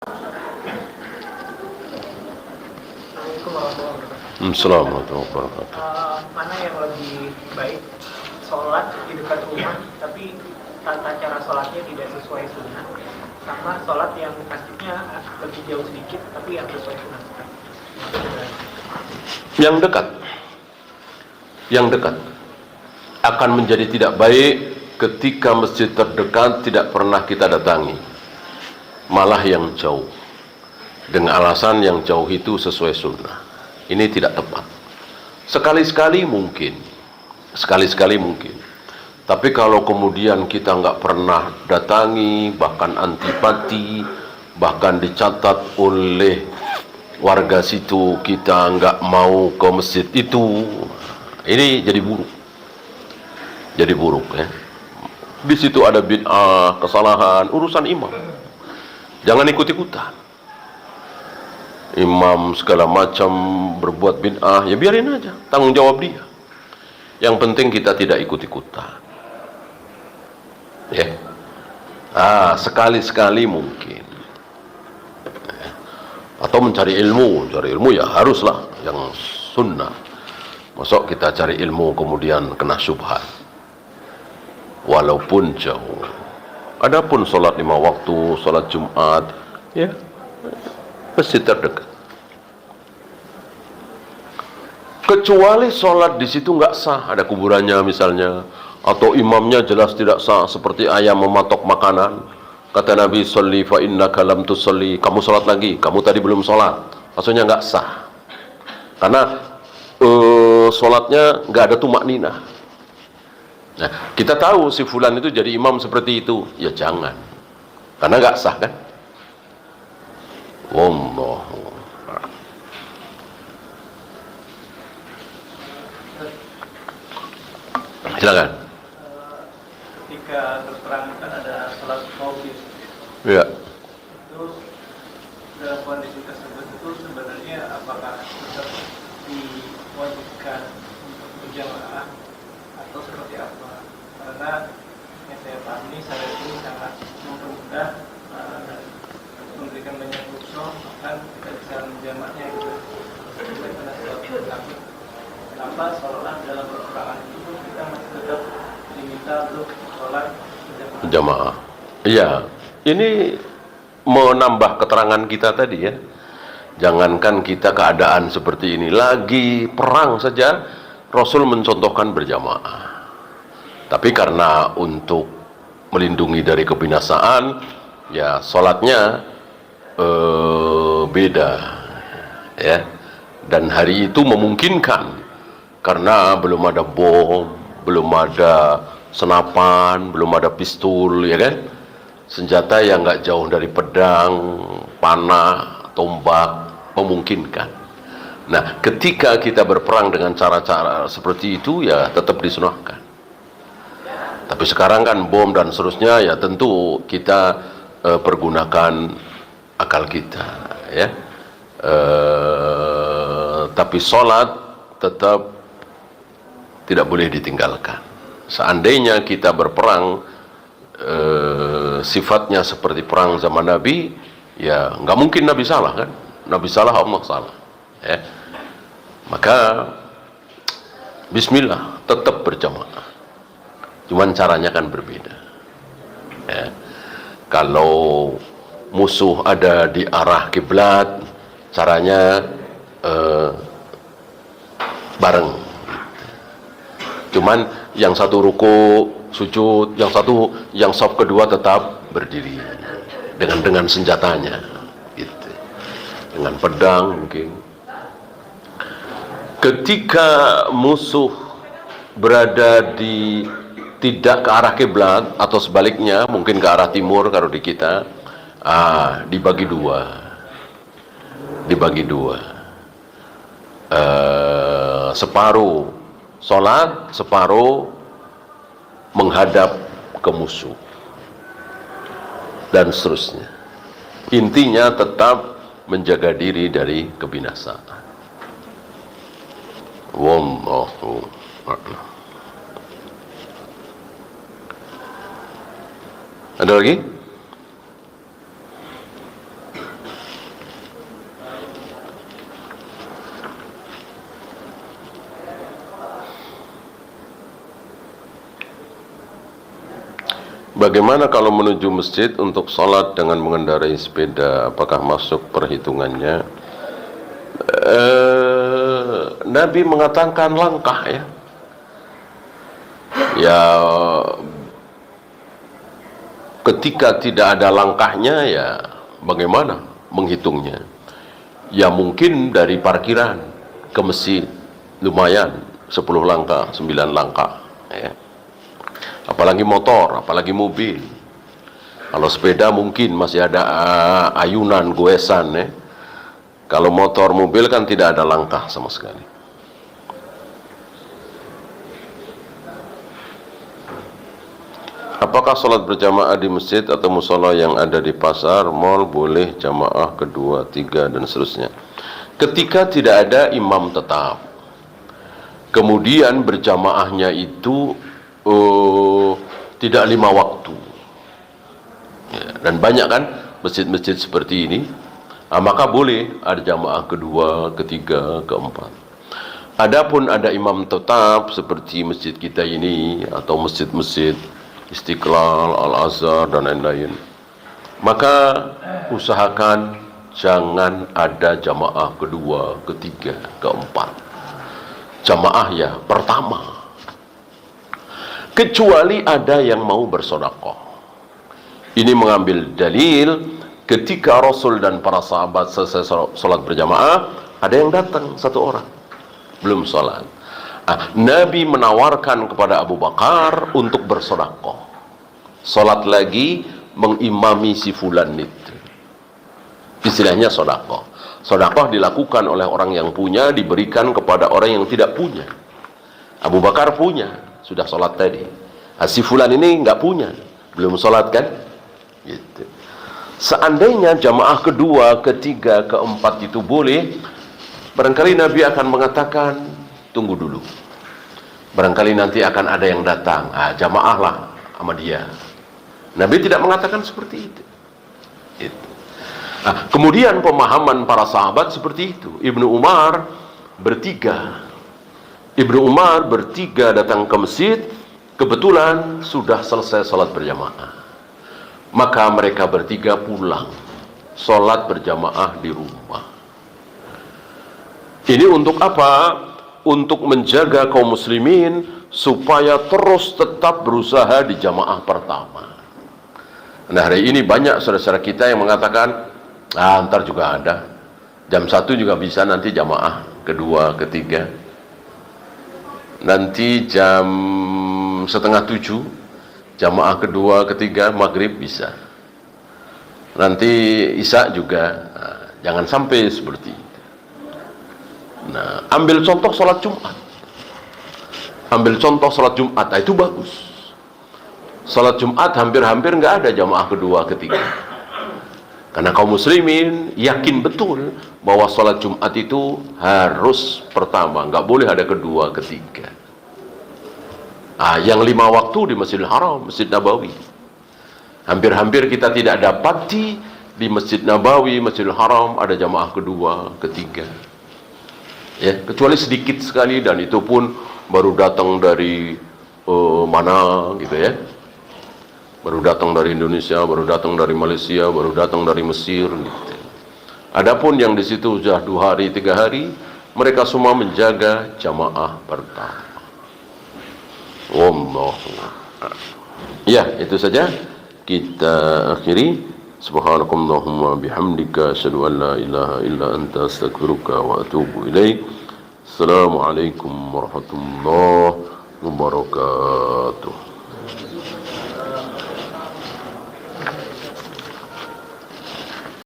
Assalamualaikum warahmatullahi wabarakatuh. Assalamualaikum warahmatullahi wabarakatuh. Mana yang lebih baik, sholat di dekat rumah tapi tata cara sholatnya tidak sesuai sunnah, sama sholat yang masjidnya lebih jauh sedikit tapi yang sesuai sunnah? Yang dekat akan menjadi tidak baik ketika masjid terdekat tidak pernah kita datangi, malah yang jauh, dengan alasan yang jauh itu sesuai sunnah. Ini tidak tepat. Sekali-sekali mungkin, tapi kalau kemudian kita nggak pernah datangi, bahkan antipati, bahkan dicatat oleh warga situ kita nggak mau ke masjid itu, ini jadi buruk ya. Di situ ada bid'ah, kesalahan, urusan imam. Jangan ikut-ikutan. Imam segala macam berbuat bid'ah, ya biarin aja, tanggung jawab dia. Yang penting kita tidak ikut-ikutan. Ya. Sekali-sekali mungkin. Atau mencari ilmu ya haruslah yang sunnah. Masuk kita cari ilmu kemudian kena syubhat, walaupun jauh. Adapun sholat 5 waktu, sholat Jumat, ya masjid terdekat. Kecuali sholat di situ nggak sah, ada kuburannya misalnya, atau imamnya jelas tidak sah, seperti ayam mematok makanan. Kata Nabi, "Sholli fa innaka lam tusolli." Kamu sholat lagi, kamu tadi belum sholat. Maksudnya nggak sah. Karena sholatnya nggak ada tumak ninah. Nah, kita tahu si fulan itu jadi imam seperti itu, ya jangan. Karena nggak sah kan? Wallahu. Silakan. Ketika berperang kan ada sholat maulid. Ya. Itu dalam kondisi tersebut itu sebenarnya apakah tetap diwajibkan untuk berjamaah atau seperti apa? Karena yang saya pahami saya ini sangat mempermudah dan memberikan banyak rukhsah, bahkan kita bisa menjamaknya gitu. Karena sebab takut. Kenapa sholat dalam peperangan itu kita masih tetap diminta untuk sholat Jamaah. Iya, ini menambah keterangan kita tadi ya. Jangankan kita keadaan seperti ini, lagi perang saja Rasul mencontohkan berjamaah. Tapi karena untuk melindungi dari kebinasaan, ya sholatnya beda ya. Dan hari itu memungkinkan karena belum ada bom, belum ada senapan, belum ada pistol, ya kan? Senjata yang nggak jauh dari pedang, panah, tombak, memungkinkan. Nah, ketika kita berperang dengan cara-cara seperti itu, ya tetap disunahkan. Tapi sekarang kan bom dan seterusnya, ya tentu kita pergunakan akal kita, ya. Tapi sholat tetap tidak boleh ditinggalkan. Seandainya kita berperang sifatnya seperti perang zaman Nabi, ya nggak mungkin Nabi salah kan? Nabi salah, Allah salah. Ya. Maka Bismillah, tetap berjamaah. Cuman caranya kan berbeda. Ya. Kalau musuh ada di arah kiblat, caranya bareng. Cuman yang satu ruku, sujud, yang saf kedua tetap berdiri dengan senjatanya, gitu. Dengan pedang mungkin. Ketika musuh berada di tidak ke arah kiblat atau sebaliknya, mungkin ke arah timur kalau di kita, dibagi dua, separuh sholat, separuh menghadap ke musuh dan seterusnya. Intinya tetap menjaga diri dari kebinasaan. Wallahu a'lam. Ada lagi? Bagaimana kalau menuju masjid untuk sholat dengan mengendarai sepeda? Apakah masuk perhitungannya? Nabi mengatakan langkah ya. Ya, ketika tidak ada langkahnya ya bagaimana menghitungnya? Ya mungkin dari parkiran ke masjid lumayan 10 langkah, 9 langkah ya. Apalagi motor, apalagi mobil. Kalau sepeda mungkin masih ada ayunan, goesan ya. Kalau motor, mobil kan tidak ada langkah sama sekali. Apakah sholat berjamaah di masjid atau musola yang ada di pasar, mal boleh jamaah kedua, tiga dan seterusnya? Ketika tidak ada imam tetap, kemudian berjamaahnya itu tidak 5 waktu ya, dan banyak kan masjid-masjid seperti ini, maka boleh ada jamaah kedua, ketiga, keempat. Adapun ada imam tetap seperti masjid kita ini atau masjid-masjid Istiqlal, Al-Azhar dan lain-lain, maka usahakan jangan ada jamaah kedua, ketiga, keempat. Jamaah ya pertama, kecuali ada yang mau bersedekah. Ini mengambil dalil ketika Rasul dan para sahabat selesai sholat berjamaah, ada yang datang satu orang belum sholat. Nabi menawarkan kepada Abu Bakar untuk bersedekah, sholat lagi mengimami si fulan itu. Istilahnya sedekah. Sedekah dilakukan oleh orang yang punya, diberikan kepada orang yang tidak punya. Abu Bakar punya, sudah sholat tadi. Si fulan ini nggak punya, belum sholat kan? Gitu. Seandainya jamaah kedua, ketiga, keempat itu boleh, barangkali Nabi akan mengatakan, tunggu dulu. Barangkali nanti akan ada yang datang, jamaahlah sama dia. Nabi tidak mengatakan seperti itu. Itu. Kemudian pemahaman para sahabat seperti itu. Ibnu Umar bertiga datang ke masjid, kebetulan sudah selesai sholat berjamaah. Maka mereka bertiga pulang, sholat berjamaah di rumah. Ini untuk apa? Untuk menjaga kaum muslimin supaya terus tetap berusaha di jamaah pertama. Nah, hari ini banyak saudara-saudara kita yang mengatakan, ntar juga ada, jam 1 juga bisa nanti jamaah kedua, ketiga, nanti jam 6:30 jamaah kedua, ketiga, maghrib bisa, nanti isya juga. Jangan sampai seperti itu. Nah, ambil contoh sholat Jumat. Itu bagus. Sholat Jumat hampir-hampir nggak ada jamaah kedua, ketiga. Karena kaum muslimin yakin betul bahwa sholat Jumat itu harus pertama, nggak boleh ada kedua, ketiga. Yang 5 waktu di Masjidil Haram, Masjid Nabawi. Hampir-hampir kita tidak dapati di Masjid Nabawi, Masjidil Haram ada jamaah kedua, ketiga. Ya, kecuali sedikit sekali, dan itu pun baru datang dari mana gitu ya. Baru datang dari Indonesia, baru datang dari Malaysia, baru datang dari Mesir gitu. Adapun yang di situ sudah 2 hari, 3 hari, mereka semua menjaga jamaah pertama. Ya, itu saja kita akhiri. Subhanakallahumma bihamdika asyhadu an la ilaha illa anta astaghfiruka wa atubu ilaik. Assalamualaikum warahmatullahi wabarakatuh.